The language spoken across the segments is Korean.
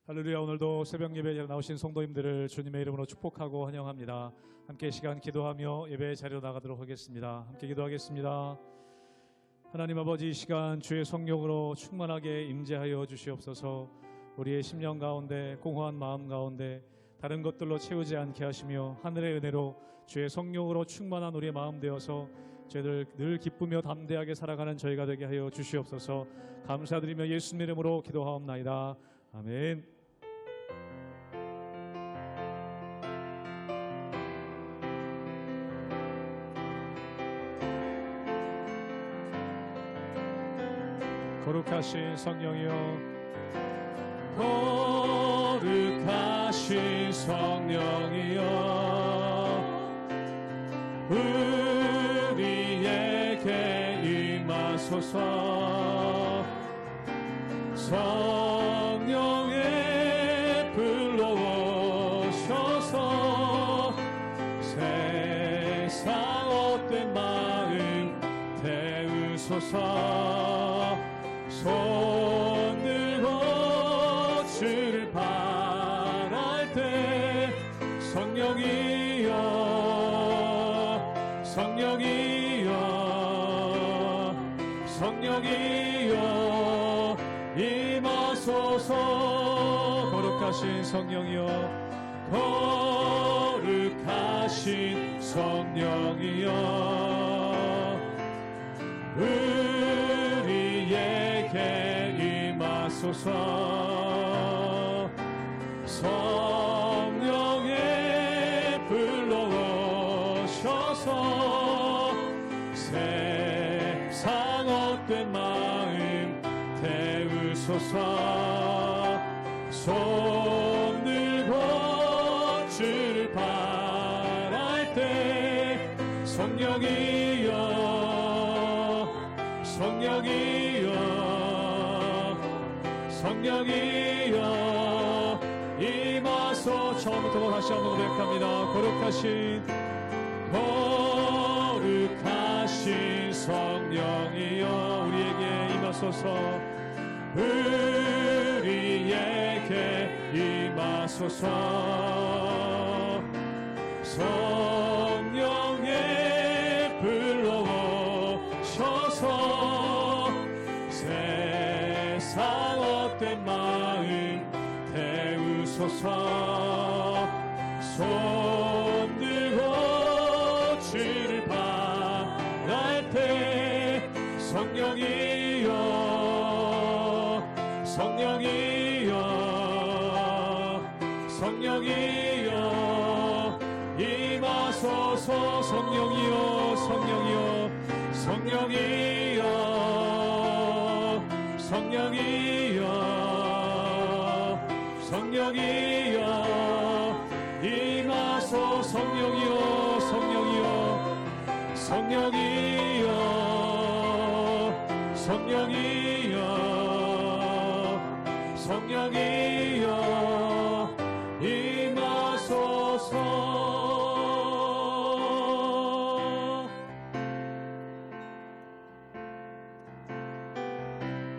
할렐루야. 오늘도 새벽 예배에 나오신 성도님들을 주님의 이름으로 축복하고 환영합니다. 함께 시간 기도하며 예배 자리로 나가도록 하겠습니다. 함께 기도하겠습니다. 하나님 아버지, 이 시간 주의 성령으로 충만하게 임재하여 주시옵소서. 우리의 심령 가운데 공허한 마음 가운데 다른 것들로 채우지 않게 하시며 하늘의 은혜로 주의 성령으로 충만한 우리의 마음 되어서 저희들 늘 기쁘며 담대하게 살아가는 저희가 되게 하여 주시옵소서. 감사드리며 예수님 이름으로 기도하옵나이다. 아멘. 거룩하신 성령이여, 거룩하신 성령이여, 우리에게 임하소서. 성령의 불로 오셔서 세상 헛된 마음 태우소서. 손 들고 주를 바랄 때 성령이여, 성령이여, 성령이여 임하소서. 거룩하신 성령이여, 거룩하신 성령이여, 우리에게 임하소서. 성령의 불로 오셔서 세상 헛된 마음 태우소서. 손 들고 주를 바랄 때 성령이여, 성령이여, 성령이여 임하소. 처음부터 다시 한번 고백합니다. 거룩하신 성령이여, 우리에게 임하소서. 우리에게 임하소서. 성령의 불로 오셔서 세상 헛된 마음 태우소서. 손 들고 주를 바랄 때 성령이여, 성령이여, 성령이여 임하소서. 성령이여, 성령이여, 성령이여, 성령이여, 성령이여 임하소. 성령이여, 성령이여, 성령이여, 성령이여, 성령이여 임하소서.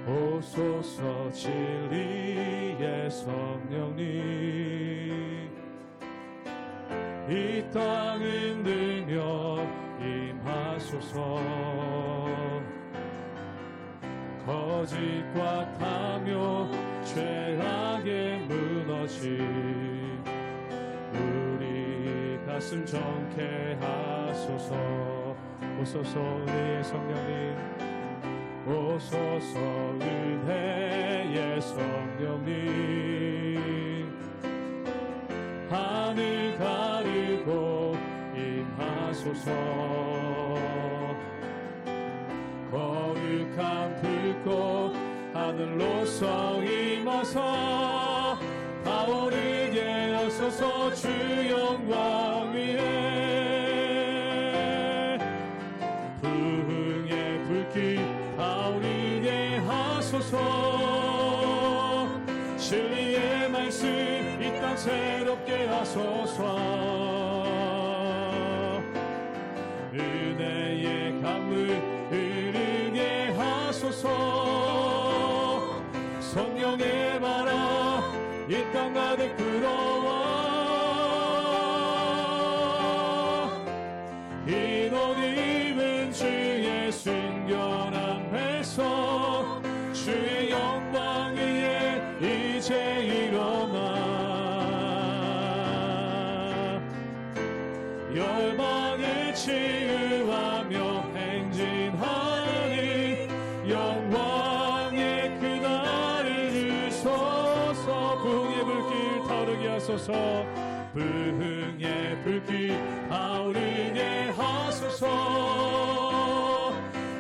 오소서 진리의 성령님, 이 땅 흔들며 임하소서. 거짓과 탐욕 죄악에 무너진 우리 가슴 정케 하소서. 오소서 은혜의 성령님, 오소서 은혜의 성령님, 하늘 가르고 임하소서. 거룩한 불꽃 하늘로서 임하사 타오르게 하소서. 주 영광 위에 부흥의 불길 타오르게 하소서. 진리의 말씀 이 땅 새롭게 하소서. 은혜의 강물 흐르게 하소서. 성령의 바람 이 열방을 치유하며 행진하니 영광의 그날을 주소서. 부흥의 불길 타오르게 하소서. 부흥의 불길 타오르게 하소서.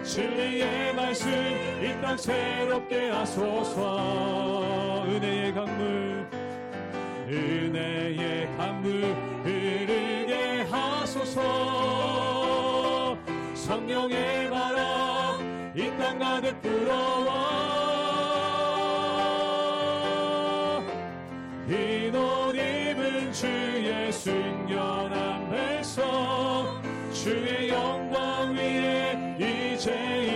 진리의 말씀 이 땅 새롭게 하소서. 은혜의 강물 흐르게 하소서. 성령의 바람 이 땅 가득 불어와. 흰 옷 입은 주의 순결한 백성 주의 영광 위에 이제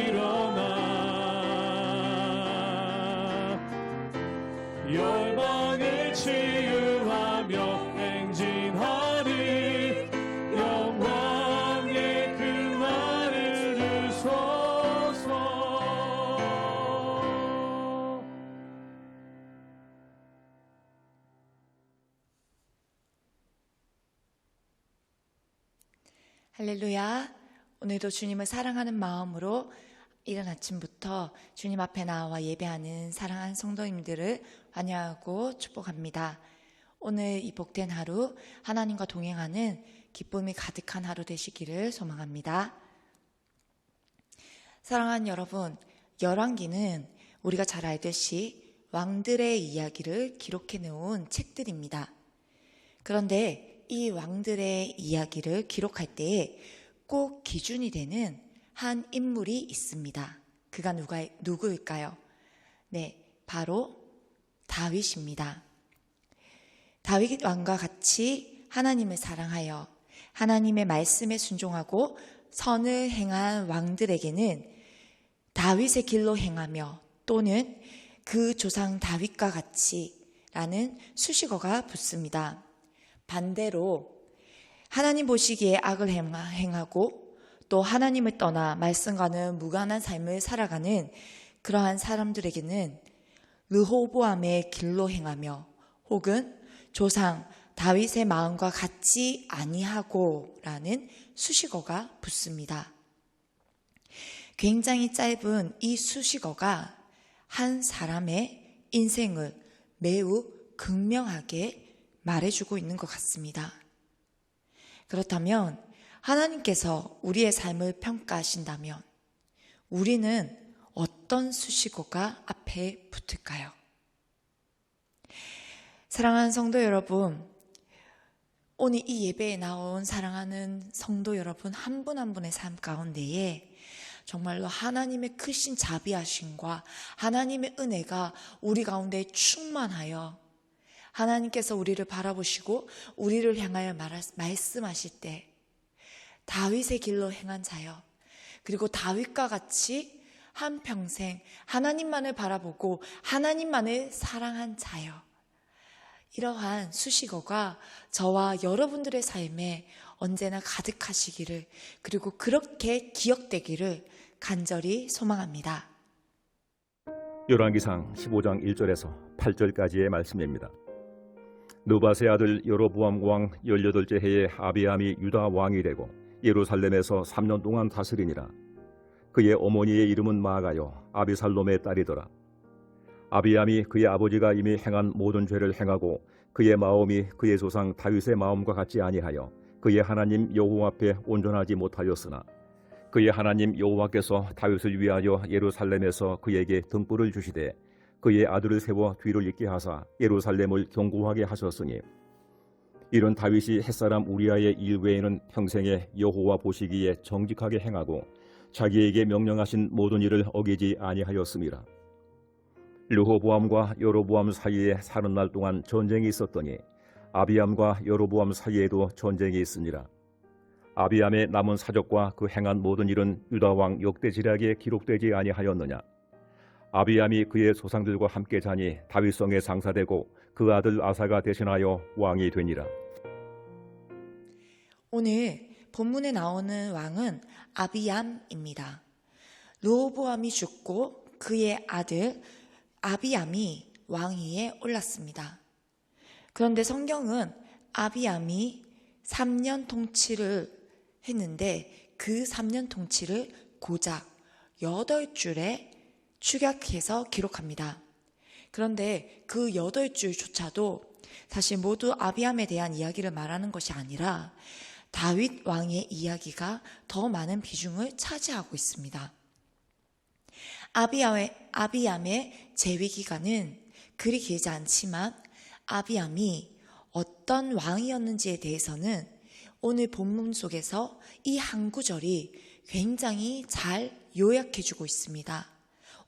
일어나. 열방을 치유하며 행진하리 영광의 그날을 주소서. 할렐루야. 오늘도 주님을 사랑하는 마음으로 이른 아침부터 주님 앞에 나와 예배하는 사랑하는 성도님들을 환영하고 축복합니다. 오늘 이 복된 하루 하나님과 동행하는 기쁨이 가득한 하루 되시기를 소망합니다. 사랑하는 여러분, 열왕기는 우리가 잘 알듯이 왕들의 이야기를 기록해 놓은 책들입니다. 그런데 이 왕들의 이야기를 기록할 때에 꼭 기준이 되는 한 인물이 있습니다. 그가 누구일까요? 네, 바로 다윗입니다. 다윗 왕과 같이 하나님을 사랑하여 하나님의 말씀에 순종하고 선을 행한 왕들에게는 다윗의 길로 행하며 또는 그 조상 다윗과 같이 라는 수식어가 붙습니다. 반대로 하나님 보시기에 악을 행하고 또 하나님을 떠나 말씀과는 무관한 삶을 살아가는 그러한 사람들에게는 르호보암의 길로 행하며 혹은 조상 다윗의 마음과 같지 아니하고 라는 수식어가 붙습니다. 굉장히 짧은 이 수식어가 한 사람의 인생을 매우 극명하게 말해주고 있는 것 같습니다. 그렇다면 하나님께서 우리의 삶을 평가하신다면 우리는 어떤 수식어가 앞에 붙을까요? 사랑하는 성도 여러분, 오늘 이 예배에 나온 사랑하는 성도 여러분 한 분 한 분의 삶 가운데에 정말로 하나님의 크신 자비하심과 하나님의 은혜가 우리 가운데 충만하여 하나님께서 우리를 바라보시고 우리를 향하여 말씀하실 때 다윗의 길로 행한 자여, 그리고 다윗과 같이 한평생 하나님만을 바라보고 하나님만을 사랑한 자여, 이러한 수식어가 저와 여러분들의 삶에 언제나 가득하시기를, 그리고 그렇게 기억되기를 간절히 소망합니다. 열왕기상 15장 1절에서 8절까지의 말씀입니다. 느밧의 아들 여로보암 왕 18째 해에 아비암이 유다 왕이 되고 예루살렘에서 3년 동안 다스리니라. 그의 어머니의 이름은 마가요 아비살롬의 딸이더라. 아비암이 그의 아버지가 이미 행한 모든 죄를 행하고 그의 마음이 그의 조상 다윗의 마음과 같지 아니하여 그의 하나님 여호와 앞에 온전하지 못하였으나 그의 하나님 여호와께서 다윗을 위하여 예루살렘에서 그에게 등불을 주시되 그의 아들을 세워 뒤를 잇게 하사 예루살렘을 견고하게 하셨으니 이런 다윗이 햇사람 우리아의 일 외에는 평생에 여호와 보시기에 정직하게 행하고 자기에게 명령하신 모든 일을 어기지 아니하였음이라. 르호보암과 여로보암 사이에 30날 동안 전쟁이 있었더니 아비암과 여로보암 사이에도 전쟁이 있으니라. 아비암의 남은 사적과 그 행한 모든 일은 유다왕 역대지략에 기록되지 아니하였느냐. 아비암이 그의 조상들과 함께 자니 다윗성에 장사되고 그 아들 아사가 대신하여 왕이 되니라. 오늘 본문에 나오는 왕은 아비암입니다. 르호보암이 죽고 그의 아들 아비암이 왕위에 올랐습니다. 그런데 성경은 아비암이 3년 통치를 했는데 그 3년 통치를 고작 8줄에 축약해서 기록합니다. 그런데 그 8줄조차도 사실 모두 아비암에 대한 이야기를 말하는 것이 아니라 다윗 왕의 이야기가 더 많은 비중을 차지하고 있습니다. 아비암의 재위 기간은 그리 길지 않지만 아비암이 어떤 왕이었는지에 대해서는 오늘 본문 속에서 이 한 구절이 굉장히 잘 요약해주고 있습니다.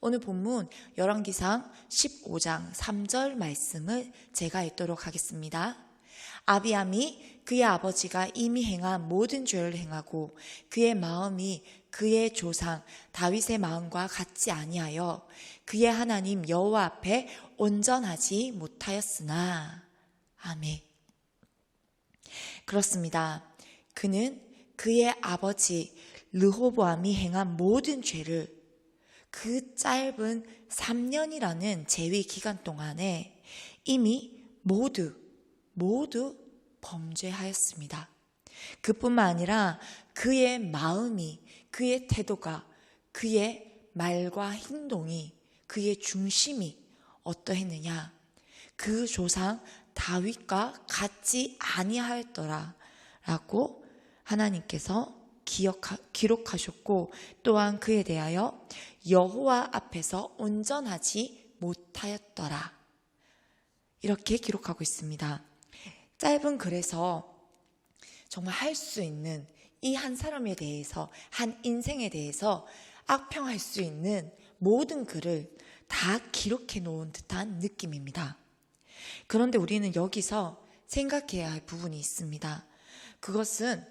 오늘 본문 열왕기상 15장 3절 말씀을 제가 읽도록 하겠습니다. 아비암이 그의 아버지가 이미 행한 모든 죄를 행하고 그의 마음이 그의 조상 다윗의 마음과 같지 아니하여 그의 하나님 여호와 앞에 온전하지 못하였으나. 아멘. 그렇습니다. 그는 그의 아버지 르호보암이 행한 모든 죄를 그 짧은 3년이라는 재위 기간 동안에 이미 모두 범죄하였습니다. 그뿐만 아니라 그의 마음이, 그의 태도가, 그의 말과 행동이, 그의 중심이 어떠했느냐? 그 조상 다윗과 같지 아니하였더라 라고 하나님께서 기록하셨고, 또한 그에 대하여 여호와 앞에서 온전하지 못하였더라 이렇게 기록하고 있습니다. 짧은 글에서 정말 할 수 있는 이 한 사람에 대해서, 한 인생에 대해서 악평할 수 있는 모든 글을 다 기록해 놓은 듯한 느낌입니다. 그런데 우리는 여기서 생각해야 할 부분이 있습니다. 그것은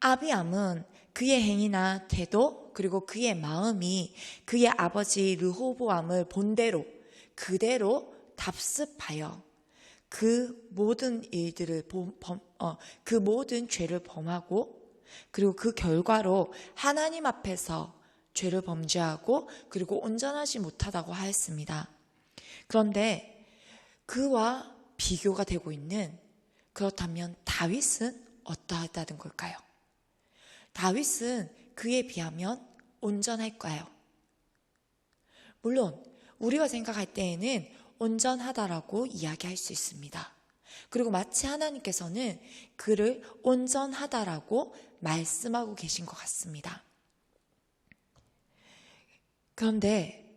아비암은 그의 행위나 태도 그리고 그의 마음이 그의 아버지 르호보암을 본대로 그대로 답습하여 그 모든 일들을 그 모든 죄를 범하고, 그리고 그 결과로 하나님 앞에서 죄를 범죄하고 그리고 온전하지 못하다고 하였습니다. 그런데 그와 비교가 되고 있는, 그렇다면 다윗은 어떠하다는 걸까요? 다윗은 그에 비하면 온전할까요? 물론 우리가 생각할 때에는 온전하다라고 이야기할 수 있습니다. 그리고 마치 하나님께서는 그를 온전하다라고 말씀하고 계신 것 같습니다. 그런데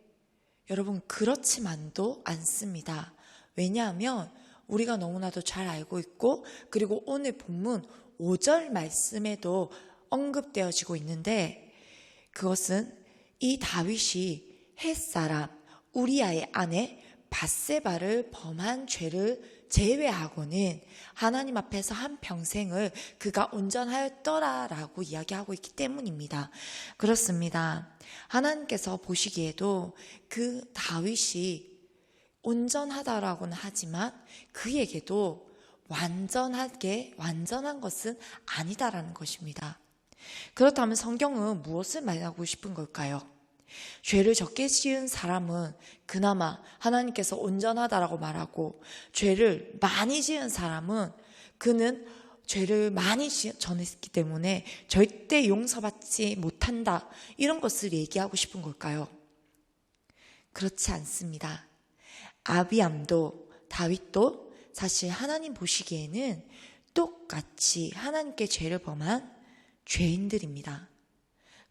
여러분, 그렇지만도 않습니다. 왜냐하면 우리가 너무나도 잘 알고 있고, 그리고 오늘 본문 5절 말씀에도 언급되어지고 있는데, 그것은 이 다윗이 헷사람 우리아의 아내 밧세바를 범한 죄를 제외하고는 하나님 앞에서 한 평생을 그가 온전하였더라라고 이야기하고 있기 때문입니다. 그렇습니다. 하나님께서 보시기에도 그 다윗이 온전하다라고는 하지만 그에게도 완전한 것은 아니다라는 것입니다. 그렇다면 성경은 무엇을 말하고 싶은 걸까요? 죄를 적게 지은 사람은 그나마 하나님께서 온전하다라고 말하고, 죄를 많이 지은 사람은 그는 죄를 많이 전했기 때문에 절대 용서받지 못한다, 이런 것을 얘기하고 싶은 걸까요? 그렇지 않습니다. 아비암도 다윗도 사실 하나님 보시기에는 똑같이 하나님께 죄를 범한 죄인들입니다.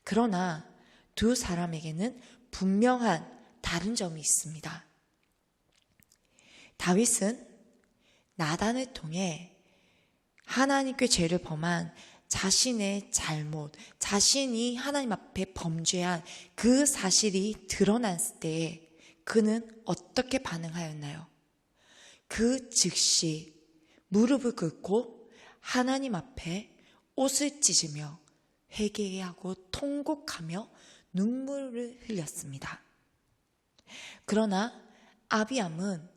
그러나 두 사람에게는 분명한 다른 점이 있습니다. 다윗은 나단을 통해 하나님께 죄를 범한 자신의 잘못, 자신이 하나님 앞에 범죄한 그 사실이 드러났을 때에 그는 어떻게 반응하였나요? 그 즉시 무릎을 꿇고 하나님 앞에 옷을 찢으며 회개하고 통곡하며 눈물을 흘렸습니다. 그러나 아비암은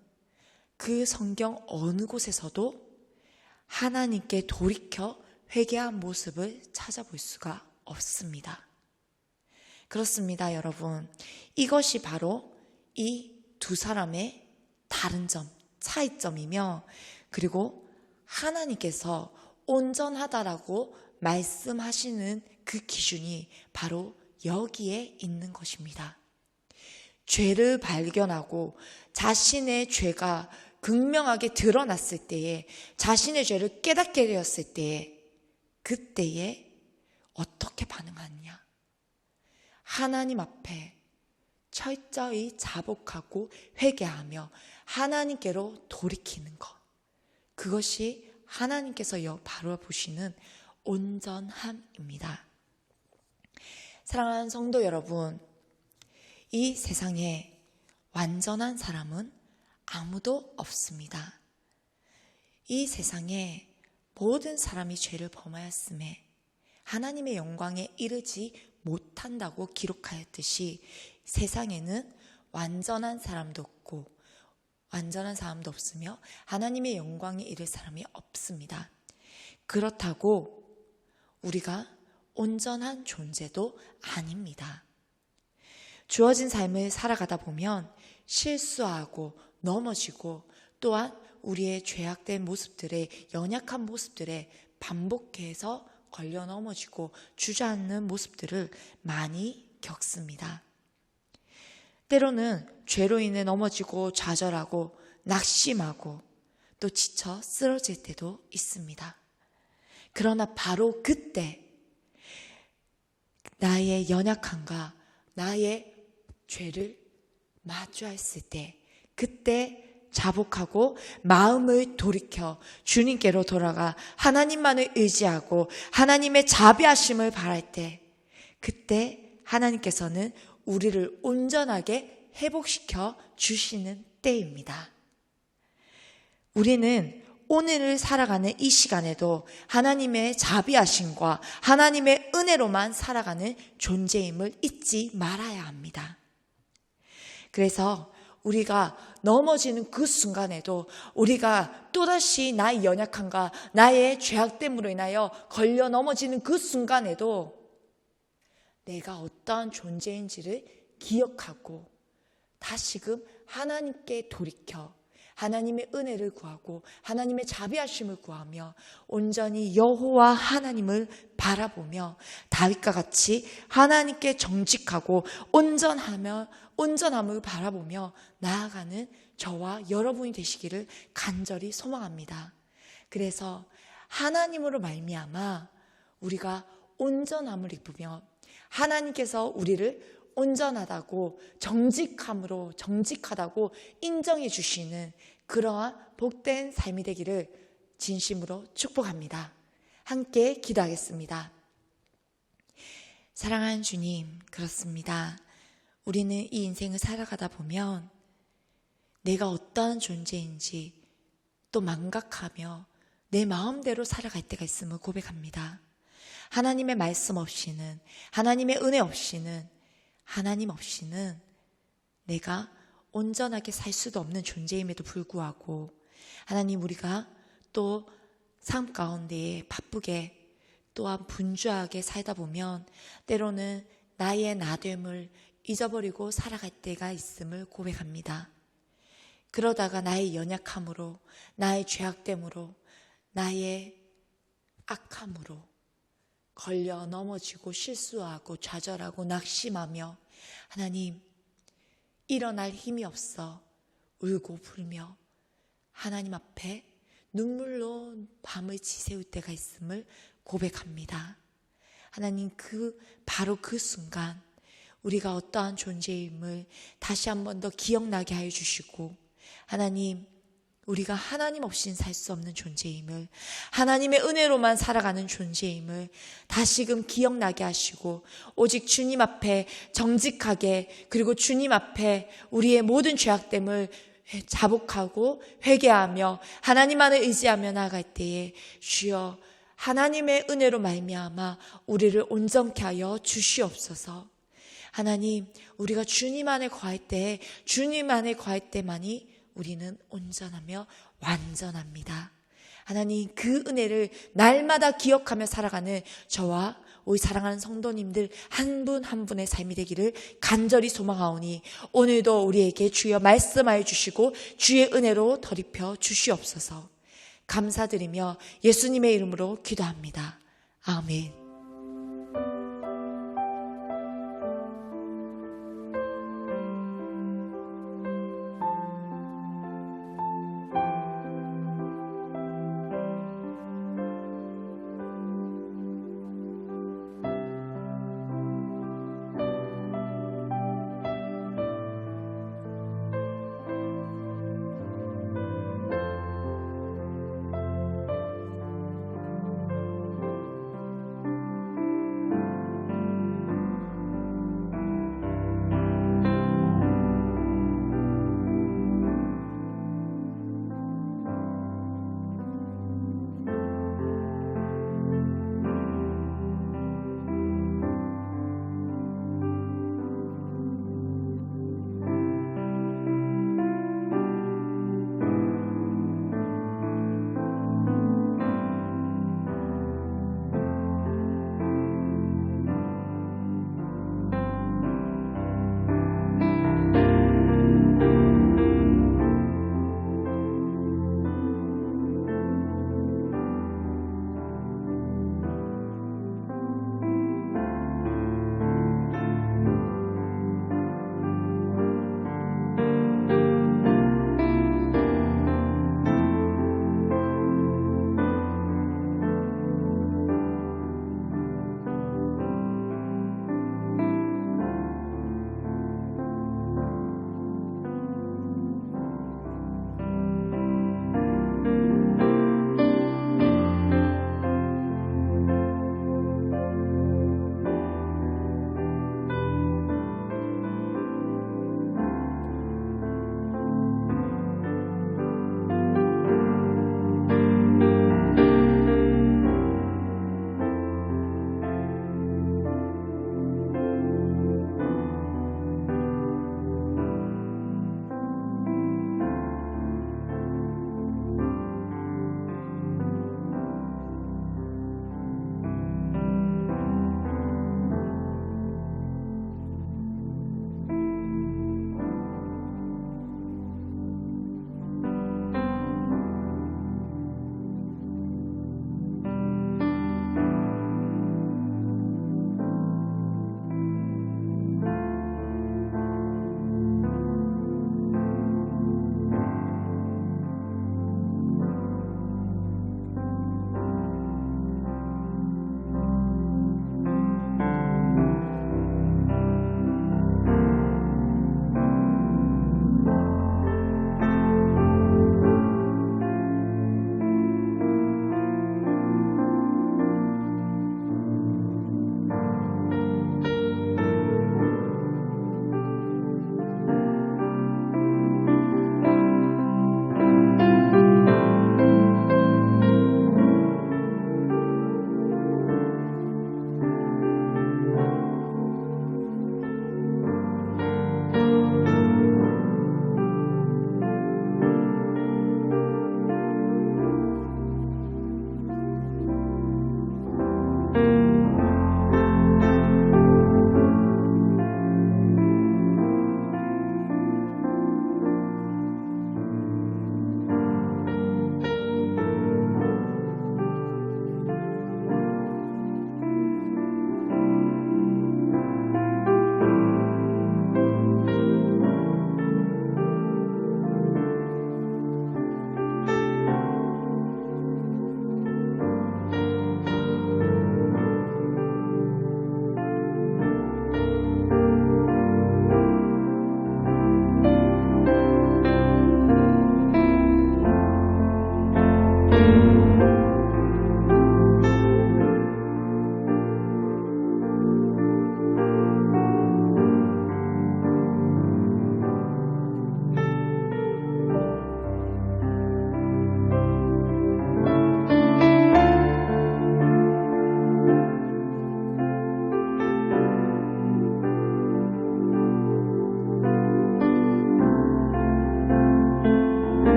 그 성경 어느 곳에서도 하나님께 돌이켜 회개한 모습을 찾아볼 수가 없습니다. 그렇습니다, 여러분. 이것이 바로 이 두 사람의 다른 점, 차이점이며, 그리고 하나님께서 온전하다라고 말씀하시는 그 기준이 바로 여기에 있는 것입니다. 죄를 발견하고 자신의 죄가 극명하게 드러났을 때에, 자신의 죄를 깨닫게 되었을 때에, 그때에 어떻게 반응하느냐? 하나님 앞에 철저히 자복하고 회개하며 하나님께로 돌이키는 것, 그것이 하나님께서 바라보시는 온전함입니다. 사랑하는 성도 여러분, 이 세상에 완전한 사람은 아무도 없습니다. 이 세상에 모든 사람이 죄를 범하였음에 하나님의 영광에 이르지 못한다고 기록하였듯이, 세상에는 완전한 사람도 없고 완전한 사람도 없으며 하나님의 영광에 이를 사람이 없습니다. 그렇다고 우리가 온전한 존재도 아닙니다. 주어진 삶을 살아가다 보면 실수하고 넘어지고, 또한 우리의 죄악된 모습들에, 연약한 모습들에 반복해서 걸려 넘어지고 주저앉는 모습들을 많이 겪습니다. 때로는 죄로 인해 넘어지고 좌절하고 낙심하고 또 지쳐 쓰러질 때도 있습니다. 그러나 바로 그때 나의 연약함과 나의 죄를 마주했을 때, 그때 자복하고 마음을 돌이켜 주님께로 돌아가 하나님만을 의지하고 하나님의 자비하심을 바랄 때, 그때 하나님께서는 우리를 온전하게 회복시켜 주시는 때입니다. 우리는 오늘을 살아가는 이 시간에도 하나님의 자비하심과 하나님의 은혜로만 살아가는 존재임을 잊지 말아야 합니다. 그래서 우리가 넘어지는 그 순간에도, 우리가 또다시 나의 연약함과 나의 죄악됨으로 인하여 걸려 넘어지는 그 순간에도 내가 어떠한 존재인지를 기억하고 다시금 하나님께 돌이켜 하나님의 은혜를 구하고 하나님의 자비하심을 구하며 온전히 여호와 하나님을 바라보며 다윗과 같이 하나님께 정직하고 온전함을 바라보며 나아가는 저와 여러분이 되시기를 간절히 소망합니다. 그래서 하나님으로 말미암아 우리가 온전함을 입으며 하나님께서 우리를 온전하다고, 정직하다고 인정해 주시는 그러한 복된 삶이 되기를 진심으로 축복합니다. 함께 기도하겠습니다. 사랑하는 주님, 그렇습니다. 우리는 이 인생을 살아가다 보면 내가 어떠한 존재인지 또 망각하며 내 마음대로 살아갈 때가 있음을 고백합니다. 하나님의 말씀 없이는, 하나님의 은혜 없이는, 하나님 없이는 내가 온전하게 살 수도 없는 존재임에도 불구하고, 하나님, 우리가 또 삶 가운데에 바쁘게 또한 분주하게 살다 보면 때로는 나의 나됨을 잊어버리고 살아갈 때가 있음을 고백합니다. 그러다가 나의 연약함으로, 나의 죄악됨으로, 나의 악함으로 걸려 넘어지고 실수하고 좌절하고 낙심하며 하나님, 일어날 힘이 없어 울고 불며 하나님 앞에 눈물로 밤을 지새울 때가 있음을 고백합니다. 하나님, 바로 그 순간 우리가 어떠한 존재임을 다시 한 번 더 기억나게 하여 주시고, 하나님, 우리가 하나님 없이는 살 수 없는 존재임을, 하나님의 은혜로만 살아가는 존재임을 다시금 기억나게 하시고, 오직 주님 앞에 정직하게, 그리고 주님 앞에 우리의 모든 죄악됨을 자복하고 회개하며 하나님만을 의지하며 나아갈 때에 주여 하나님의 은혜로 말미암아 우리를 온전케 하여 주시옵소서. 하나님, 우리가 주님 안에 거할 때에, 주님 안에 거할 때만이 우리는 온전하며 완전합니다. 하나님, 그 은혜를 날마다 기억하며 살아가는 저와 우리 사랑하는 성도님들 한 분 한 분의 삶이 되기를 간절히 소망하오니, 오늘도 우리에게 주여 말씀하여 주시고 주의 은혜로 덧입혀 주시옵소서. 감사드리며 예수님의 이름으로 기도합니다. 아멘.